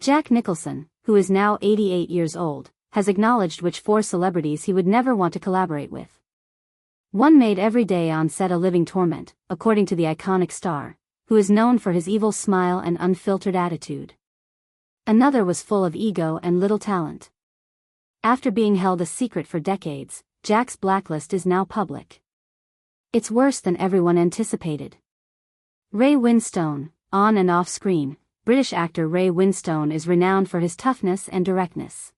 Jack Nicholson, who is now 88 years old, has acknowledged which 4 celebrities he would never want to collaborate with. One made every day on set a living torment, according to the iconic star, who is known for his evil smile and unfiltered attitude. Another was full of ego and little talent. After being held a secret for decades, Jack's blacklist is now public. It's worse than everyone anticipated. Ray Winstone, on and off screen. British actor Ray Winstone is renowned for his toughness and directness.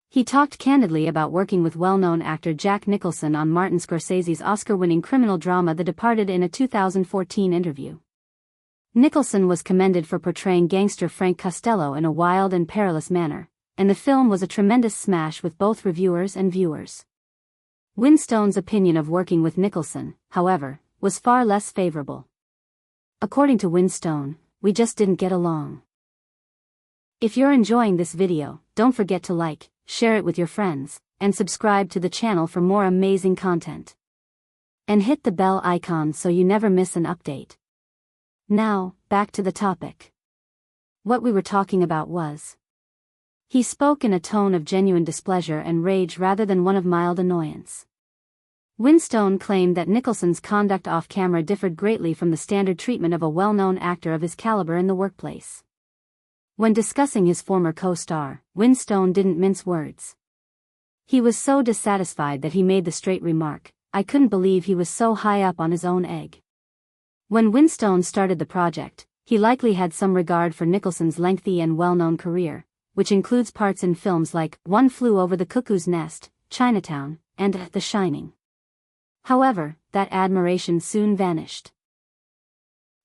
He talked candidly about working with well-known actor Jack Nicholson on Martin Scorsese's Oscar-winning criminal drama The Departed in a 2014 interview. Nicholson was commended for portraying gangster Frank Costello in a wild and perilous manner, and the film was a tremendous smash with both reviewers and viewers. Winstone's opinion of working with Nicholson, however, was far less favorable. According to Winstone, "We just didn't get along." If you're enjoying this video, don't forget to like, share it with your friends, and subscribe to the channel for more amazing content. And hit the bell icon so you never miss an update. Now, back to the topic. What we were talking about was. He spoke in a tone of genuine displeasure and rage rather than one of mild annoyance. Winstone claimed that Nicholson's conduct off-camera differed greatly from the standard treatment of a well-known actor of his caliber in the workplace. When discussing his former co-star, Winstone didn't mince words. He was so dissatisfied that he made the straight remark, "I couldn't believe he was so high up on his own egg." When Winstone started the project, he likely had some regard for Nicholson's lengthy and well-known career, which includes parts in films like One Flew Over the Cuckoo's Nest, Chinatown, and The Shining. However, that admiration soon vanished.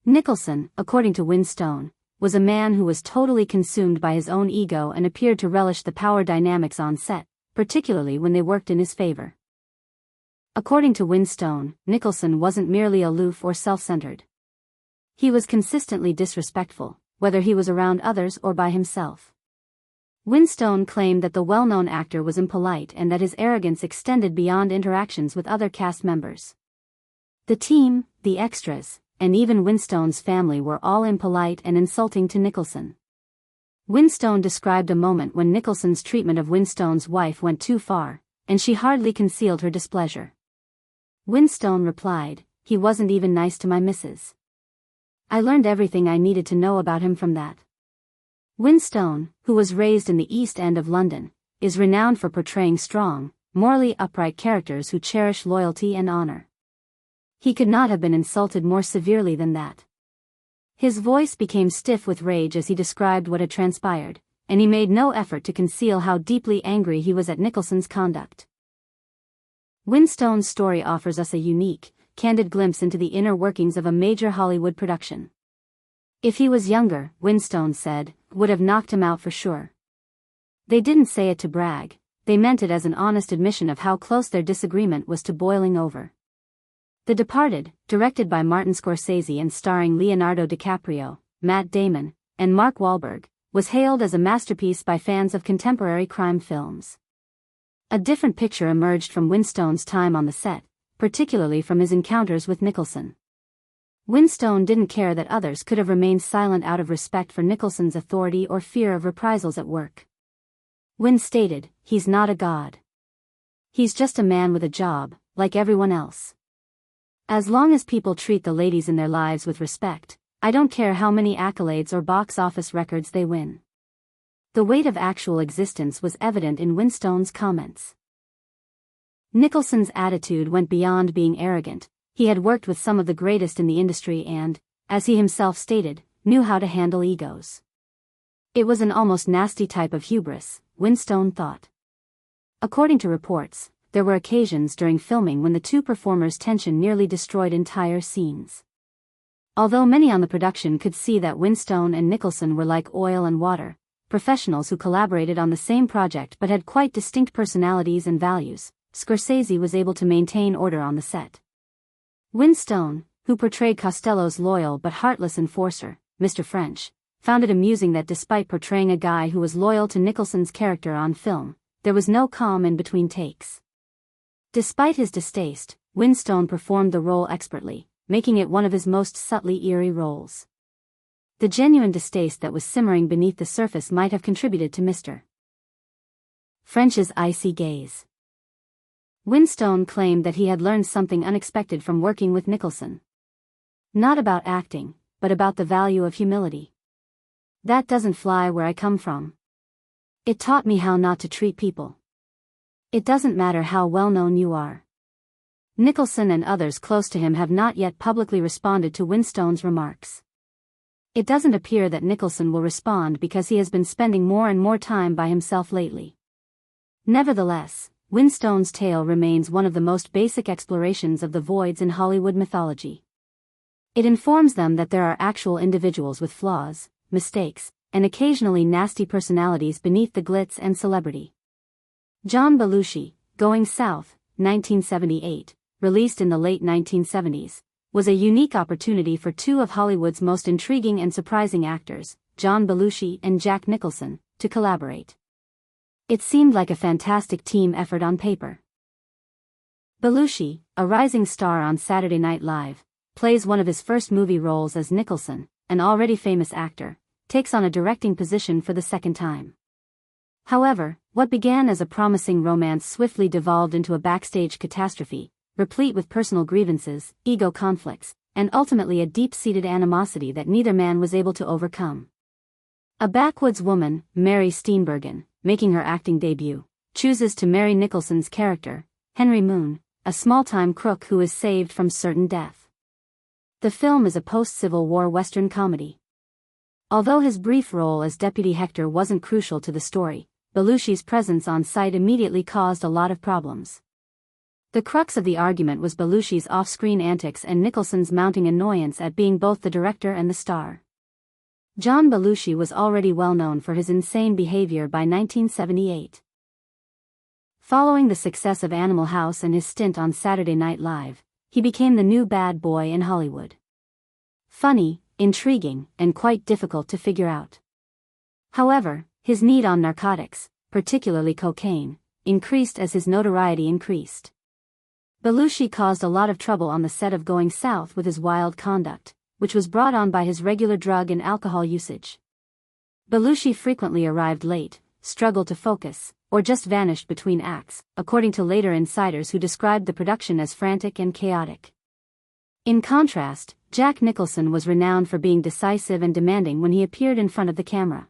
Nicholson, according to Winstone, was a man who was totally consumed by his own ego and appeared to relish the power dynamics on set, particularly when they worked in his favor. According to Winstone, Nicholson wasn't merely aloof or self-centered. He was consistently disrespectful, whether he was around others or by himself. Winstone claimed that the well-known actor was impolite and that his arrogance extended beyond interactions with other cast members. The team, the extras, and even Winstone's family were all impolite and insulting to Nicholson. Winstone described a moment when Nicholson's treatment of Winstone's wife went too far, and she hardly concealed her displeasure. Winstone replied, "He wasn't even nice to my missus. I learned everything I needed to know about him from that." Winstone, who was raised in the East End of London, is renowned for portraying strong, morally upright characters who cherish loyalty and honor. He could not have been insulted more severely than that. His voice became stiff with rage as he described what had transpired, and he made no effort to conceal how deeply angry he was at Nicholson's conduct. Winstone's story offers us a unique, candid glimpse into the inner workings of a major Hollywood production. "If he was younger," Winstone said, "would have knocked him out for sure." They didn't say it to brag, they meant it as an honest admission of how close their disagreement was to boiling over. The Departed, directed by Martin Scorsese and starring Leonardo DiCaprio, Matt Damon, and Mark Wahlberg, was hailed as a masterpiece by fans of contemporary crime films. A different picture emerged from Winstone's time on the set, particularly from his encounters with Nicholson. Winstone didn't care that others could have remained silent out of respect for Nicholson's authority or fear of reprisals at work. Win stated, "He's not a god. He's just a man with a job, like everyone else. As long as people treat the ladies in their lives with respect, I don't care how many accolades or box office records they win." The weight of actual existence was evident in Winstone's comments. Nicholson's attitude went beyond being arrogant. He had worked with some of the greatest in the industry and, as he himself stated, knew how to handle egos. It was an almost nasty type of hubris, Winstone thought. According to reports, there were occasions during filming when the two performers' tension nearly destroyed entire scenes. Although many on the production could see that Winstone and Nicholson were like oil and water, professionals who collaborated on the same project but had quite distinct personalities and values, Scorsese was able to maintain order on the set. Winstone, who portrayed Costello's loyal but heartless enforcer, Mr. French, found it amusing that despite portraying a guy who was loyal to Nicholson's character on film, there was no calm in between takes. Despite his distaste, Winstone performed the role expertly, making it one of his most subtly eerie roles. The genuine distaste that was simmering beneath the surface might have contributed to Mr. French's icy gaze. Winstone claimed that he had learned something unexpected from working with Nicholson. Not about acting, but about the value of humility. That doesn't fly where I come from. It taught me how not to treat people. It doesn't matter how well known you are. Nicholson and others close to him have not yet publicly responded to Winstone's remarks. It doesn't appear that Nicholson will respond because he has been spending more and more time by himself lately. Nevertheless, Winstone's tale remains one of the most basic explorations of the voids in Hollywood mythology. It informs them that there are actual individuals with flaws, mistakes, and occasionally nasty personalities beneath the glitz and celebrity. John Belushi, Going South, 1978, released in the late 1970s, was a unique opportunity for two of Hollywood's most intriguing and surprising actors, John Belushi and Jack Nicholson, to collaborate. It seemed like a fantastic team effort on paper. Belushi, a rising star on Saturday Night Live, plays one of his first movie roles as Nicholson, an already famous actor, takes on a directing position for the second time. However, what began as a promising romance swiftly devolved into a backstage catastrophe, replete with personal grievances, ego conflicts, and ultimately a deep-seated animosity that neither man was able to overcome. A backwoods woman, Mary Steenburgen, making her acting debut, chooses to marry Nicholson's character, Henry Moon, a small-time crook who is saved from certain death. The film is a post-Civil War Western comedy. Although his brief role as Deputy Hector wasn't crucial to the story, Belushi's presence on site immediately caused a lot of problems. The crux of the argument was Belushi's off-screen antics and Nicholson's mounting annoyance at being both the director and the star. John Belushi was already well known for his insane behavior by 1978. Following the success of Animal House and his stint on Saturday Night Live, he became the new bad boy in Hollywood. Funny, intriguing, and quite difficult to figure out. However, his need on narcotics, particularly cocaine, increased as his notoriety increased. Belushi caused a lot of trouble on the set of Going South with his wild conduct, which was brought on by his regular drug and alcohol usage. Belushi frequently arrived late, struggled to focus, or just vanished between acts, according to later insiders who described the production as frantic and chaotic. In contrast, Jack Nicholson was renowned for being decisive and demanding when he appeared in front of the camera.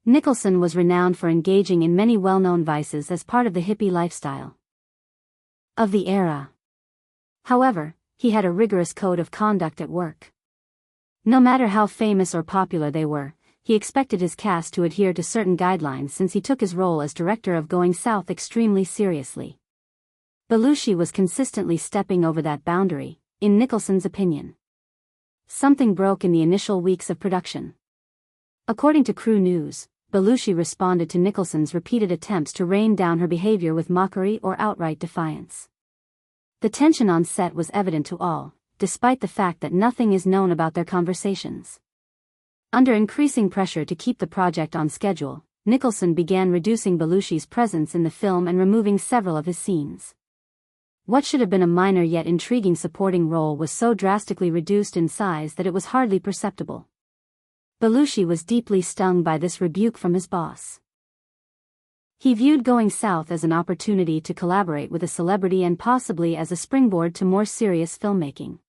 Nicholson was renowned for engaging in many well-known vices as part of the hippie lifestyle of the era. However, he had a rigorous code of conduct at work. No matter how famous or popular they were, he expected his cast to adhere to certain guidelines since he took his role as director of Going South extremely seriously. Belushi was consistently stepping over that boundary, in Nicholson's opinion. Something broke in the initial weeks of production. According to Crew News, Belushi responded to Nicholson's repeated attempts to rein down her behavior with mockery or outright defiance. The tension on set was evident to all, despite the fact that nothing is known about their conversations. Under increasing pressure to keep the project on schedule, Nicholson began reducing Belushi's presence in the film and removing several of his scenes. What should have been a minor yet intriguing supporting role was so drastically reduced in size that it was hardly perceptible. Belushi was deeply stung by this rebuke from his boss. He viewed Going South as an opportunity to collaborate with a celebrity and possibly as a springboard to more serious filmmaking.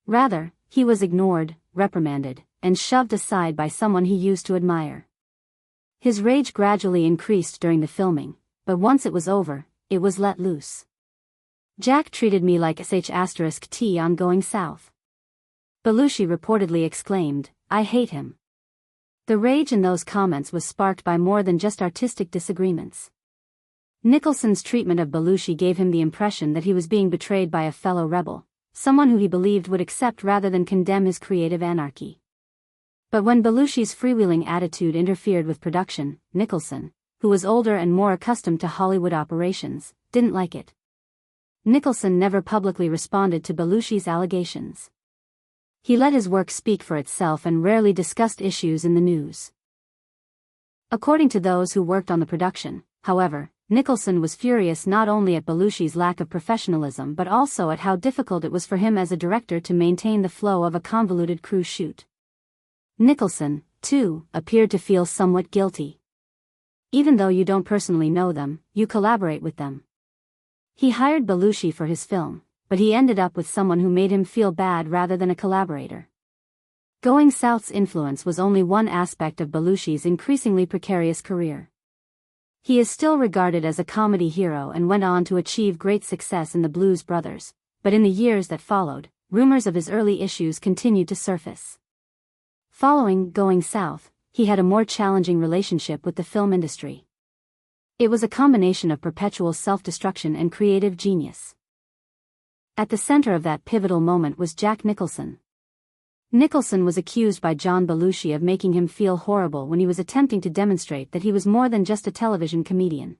Rather, he was ignored, reprimanded, and shoved aside by someone he used to admire. His rage gradually increased during the filming, but once it was over, it was let loose. Jack treated me like sh*t on Going South. Belushi reportedly exclaimed, "I hate him." The rage in those comments was sparked by more than just artistic disagreements. Nicholson's treatment of Belushi gave him the impression that he was being betrayed by a fellow rebel, someone who he believed would accept rather than condemn his creative anarchy. But when Belushi's freewheeling attitude interfered with production, Nicholson, who was older and more accustomed to Hollywood operations, didn't like it. Nicholson never publicly responded to Belushi's allegations. He let his work speak for itself and rarely discussed issues in the news. According to those who worked on the production, however, Nicholson was furious not only at Belushi's lack of professionalism but also at how difficult it was for him as a director to maintain the flow of a convoluted crew shoot. Nicholson, too, appeared to feel somewhat guilty. Even though you don't personally know them, you collaborate with them. He hired Belushi for his film, but he ended up with someone who made him feel bad rather than a collaborator. Going South's influence was only one aspect of Belushi's increasingly precarious career. He is still regarded as a comedy hero and went on to achieve great success in The Blues Brothers, but in the years that followed, rumors of his early issues continued to surface. Following Going South, he had a more challenging relationship with the film industry. It was a combination of perpetual self-destruction and creative genius. At the center of that pivotal moment was Jack Nicholson. Nicholson was accused by John Belushi of making him feel horrible when he was attempting to demonstrate that he was more than just a television comedian.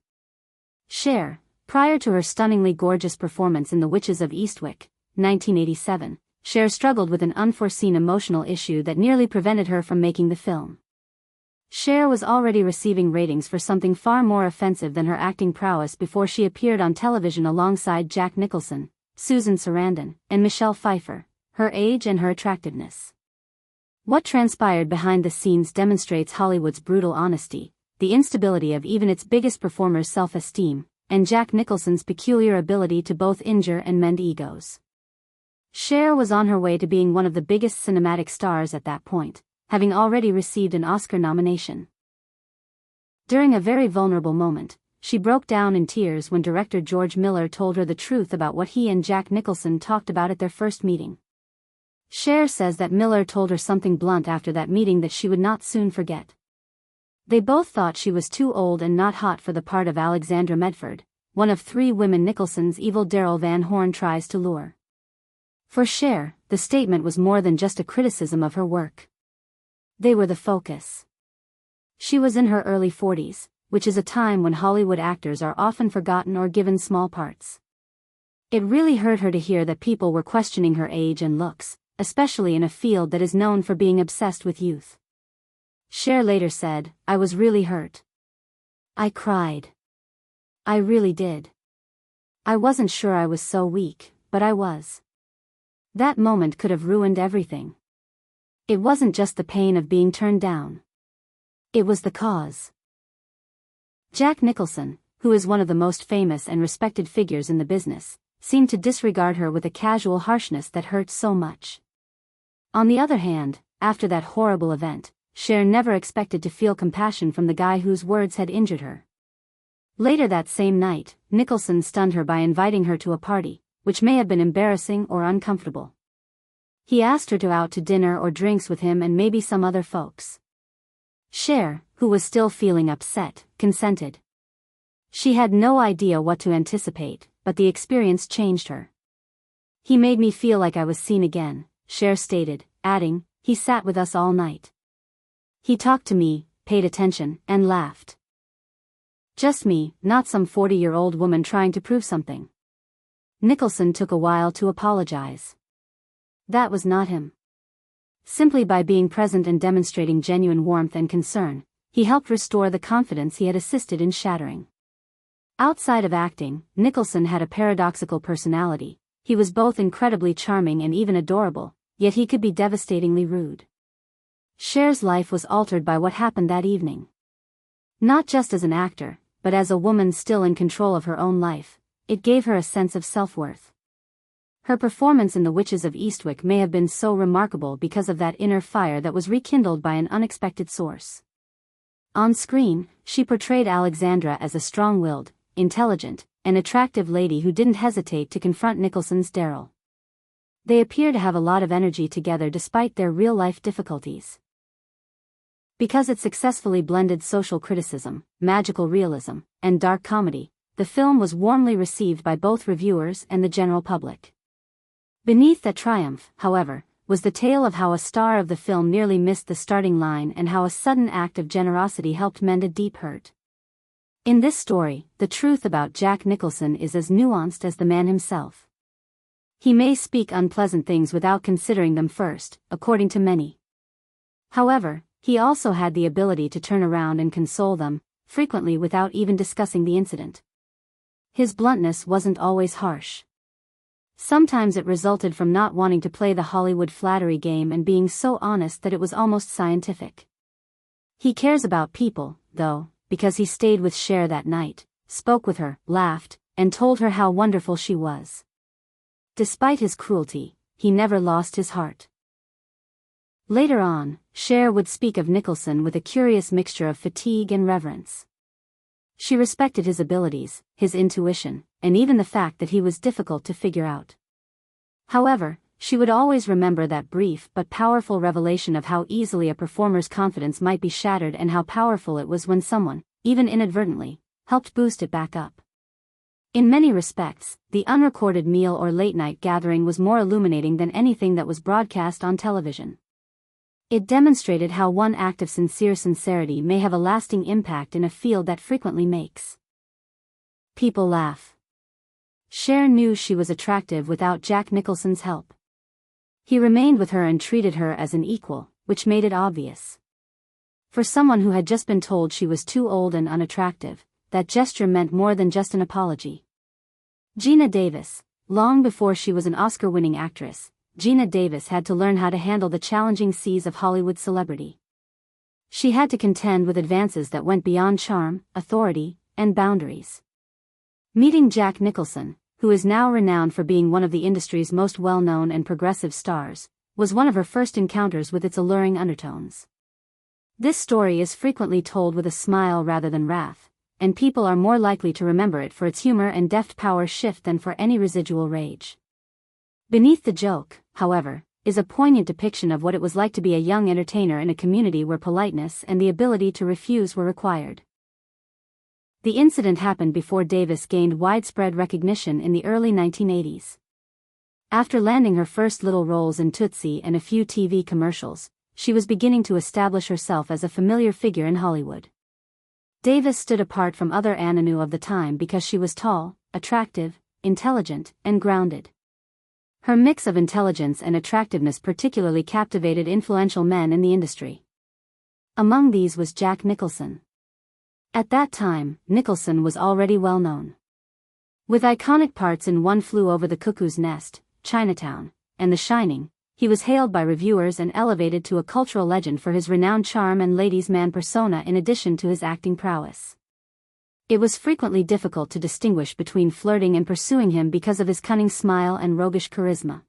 Cher, prior to her stunningly gorgeous performance in The Witches of Eastwick, 1987, Cher struggled with an unforeseen emotional issue that nearly prevented her from making the film. Cher was already receiving ratings for something far more offensive than her acting prowess before she appeared on television alongside Jack Nicholson, Susan Sarandon, and Michelle Pfeiffer. Her age and her attractiveness. What transpired behind the scenes demonstrates Hollywood's brutal honesty, the instability of even its biggest performers' self-esteem, and Jack Nicholson's peculiar ability to both injure and mend egos. Cher was on her way to being one of the biggest cinematic stars at that point, having already received an Oscar nomination. During a very vulnerable moment, she broke down in tears when director George Miller told her the truth about what he and Jack Nicholson talked about at their first meeting. Cher says that Miller told her something blunt after that meeting that she would not soon forget. They both thought she was too old and not hot for the part of Alexandra Medford, one of 3 women Nicholson's evil Daryl Van Horn tries to lure. For Cher, the statement was more than just a criticism of her work. They were the focus. She was in her early 40s, which is a time when Hollywood actors are often forgotten or given small parts. It really hurt her to hear that people were questioning her age and looks, especially in a field that is known for being obsessed with youth. Cher later said, "I was really hurt. I cried. I really did. I wasn't sure I was so weak, but I was. That moment could have ruined everything. It wasn't just the pain of being turned down. It was the cause." Jack Nicholson, who is one of the most famous and respected figures in the business, seemed to disregard her with a casual harshness that hurt so much. On the other hand, after that horrible event, Cher never expected to feel compassion from the guy whose words had injured her. Later that same night, Nicholson stunned her by inviting her to a party, which may have been embarrassing or uncomfortable. He asked her to out to dinner or drinks with him and maybe some other folks. Cher, who was still feeling upset, consented. She had no idea what to anticipate, but the experience changed her. "He made me feel like I was seen again," Cher stated, adding, "He sat with us all night. He talked to me, paid attention, and laughed. Just me, not some 40-year-old woman trying to prove something." Nicholson took a while to apologize. That was not him. Simply by being present and demonstrating genuine warmth and concern, he helped restore the confidence he had assisted in shattering. Outside of acting, Nicholson had a paradoxical personality. He was both incredibly charming and even adorable, yet he could be devastatingly rude. Cher's life was altered by what happened that evening. Not just as an actor, but as a woman still in control of her own life, it gave her a sense of self-worth. Her performance in The Witches of Eastwick may have been so remarkable because of that inner fire that was rekindled by an unexpected source. On screen, she portrayed Alexandra as a strong-willed, intelligent, and attractive lady who didn't hesitate to confront Nicholson's Daryl. They appear to have a lot of energy together despite their real-life difficulties. Because it successfully blended social criticism, magical realism, and dark comedy, the film was warmly received by both reviewers and the general public. Beneath that triumph, however, was the tale of how a star of the film nearly missed the starting line and how a sudden act of generosity helped mend a deep hurt. In this story, the truth about Jack Nicholson is as nuanced as the man himself. He may speak unpleasant things without considering them first, according to many. However, he also had the ability to turn around and console them, frequently without even discussing the incident. His bluntness wasn't always harsh. Sometimes it resulted from not wanting to play the Hollywood flattery game and being so honest that it was almost scientific. He cares about people, though, because he stayed with Cher that night, spoke with her, laughed, and told her how wonderful she was. Despite his cruelty, he never lost his heart. Later on, Cher would speak of Nicholson with a curious mixture of fatigue and reverence. She respected his abilities, his intuition, and even the fact that he was difficult to figure out. However, she would always remember that brief but powerful revelation of how easily a performer's confidence might be shattered and how powerful it was when someone, even inadvertently, helped boost it back up. In many respects, the unrecorded meal or late-night gathering was more illuminating than anything that was broadcast on television. It demonstrated how one act of sincere sincerity may have a lasting impact in a field that frequently makes people laugh. Cher knew she was attractive without Jack Nicholson's help. He remained with her and treated her as an equal, which made it obvious. For someone who had just been told she was too old and unattractive, that gesture meant more than just an apology. Geena Davis, long before she was an Oscar-winning actress, Geena Davis had to learn how to handle the challenging seas of Hollywood celebrity. She had to contend with advances that went beyond charm, authority, and boundaries. Meeting Jack Nicholson, who is now renowned for being one of the industry's most well-known and progressive stars, was one of her first encounters with its alluring undertones. This story is frequently told with a smile rather than wrath, and people are more likely to remember it for its humor and deft power shift than for any residual rage. Beneath the joke, however, is a poignant depiction of what it was like to be a young entertainer in a community where politeness and the ability to refuse were required. The incident happened before Davis gained widespread recognition in the early 1980s. After landing her first little roles in Tootsie and a few TV commercials, she was beginning to establish herself as a familiar figure in Hollywood. Davis stood apart from other Ananu of the time because she was tall, attractive, intelligent, and grounded. Her mix of intelligence and attractiveness particularly captivated influential men in the industry. Among these was Jack Nicholson. At that time, Nicholson was already well known. With iconic parts in One Flew Over the Cuckoo's Nest, Chinatown, and The Shining, he was hailed by reviewers and elevated to a cultural legend for his renowned charm and ladies' man persona in addition to his acting prowess. It was frequently difficult to distinguish between flirting and pursuing him because of his cunning smile and roguish charisma.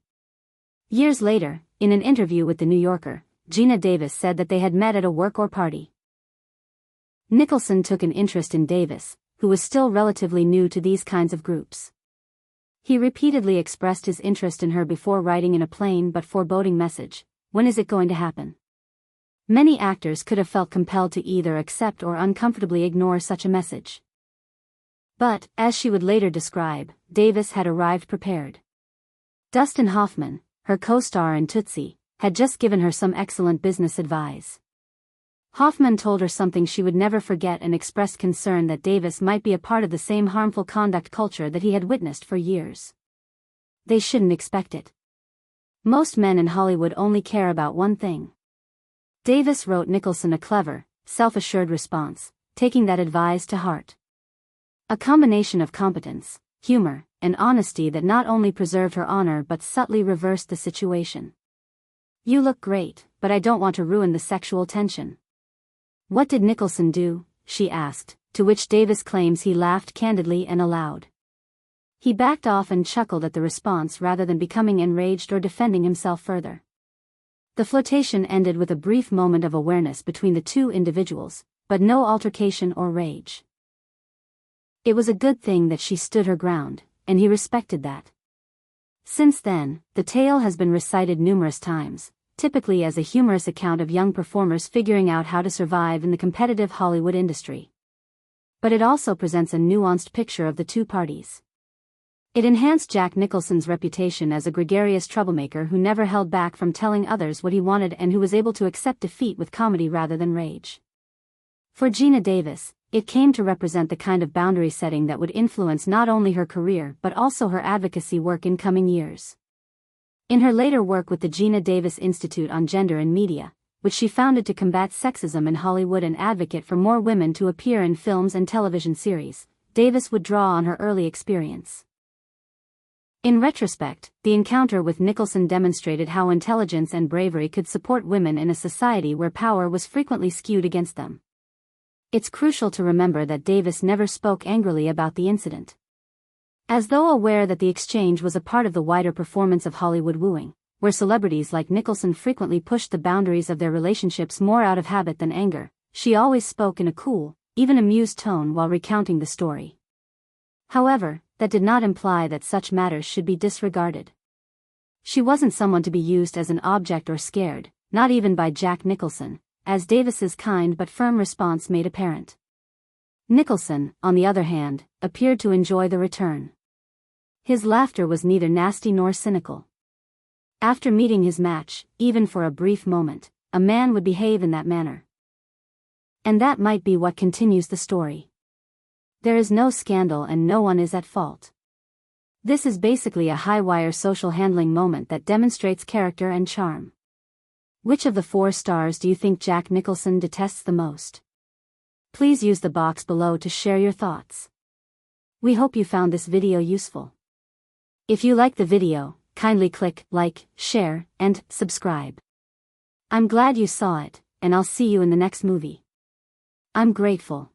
Years later, in an interview with The New Yorker, Geena Davis said that they had met at a work or party. Nicholson took an interest in Davis, who was still relatively new to these kinds of groups. He repeatedly expressed his interest in her before writing in a plain but foreboding message, "When is it going to happen?" Many actors could have felt compelled to either accept or uncomfortably ignore such a message. But, as she would later describe, Davis had arrived prepared. Dustin Hoffman, her co-star in Tootsie, had just given her some excellent business advice. Hoffman told her something she would never forget and expressed concern that Davis might be a part of the same harmful conduct culture that he had witnessed for years. They shouldn't expect it. Most men in Hollywood only care about one thing. Davis wrote Nicholson a clever, self-assured response, taking that advice to heart. A combination of competence, humor, and honesty that not only preserved her honor but subtly reversed the situation. "You look great, but I don't want to ruin the sexual tension." "What did Nicholson do?" she asked, to which Davis claims he laughed candidly and aloud. He backed off and chuckled at the response rather than becoming enraged or defending himself further. The flirtation ended with a brief moment of awareness between the two individuals, but no altercation or rage. It was a good thing that she stood her ground, and he respected that. Since then, the tale has been recited numerous times, typically as a humorous account of young performers figuring out how to survive in the competitive Hollywood industry. But it also presents a nuanced picture of the two parties. It enhanced Jack Nicholson's reputation as a gregarious troublemaker who never held back from telling others what he wanted and who was able to accept defeat with comedy rather than rage. For Geena Davis, it came to represent the kind of boundary setting that would influence not only her career but also her advocacy work in coming years. In her later work with the Geena Davis Institute on Gender in Media, which she founded to combat sexism in Hollywood and advocate for more women to appear in films and television series, Davis would draw on her early experience. In retrospect, the encounter with Nicholson demonstrated how intelligence and bravery could support women in a society where power was frequently skewed against them. It's crucial to remember that Davis never spoke angrily about the incident. As though aware that the exchange was a part of the wider performance of Hollywood wooing, where celebrities like Nicholson frequently pushed the boundaries of their relationships more out of habit than anger, she always spoke in a cool, even amused tone while recounting the story. However, that did not imply that such matters should be disregarded. She wasn't someone to be used as an object or scared, not even by Jack Nicholson, as Davis's kind but firm response made apparent. Nicholson, on the other hand, appeared to enjoy the return. His laughter was neither nasty nor cynical. After meeting his match, even for a brief moment, a man would behave in that manner. And that might be what continues the story. There is no scandal and no one is at fault. This is basically a high-wire social handling moment that demonstrates character and charm. Which of the 4 stars do you think Jack Nicholson detests the most? Please use the box below to share your thoughts. We hope you found this video useful. If you like the video, kindly click like, share, and subscribe. I'm glad you saw it, and I'll see you in the next movie. I'm grateful.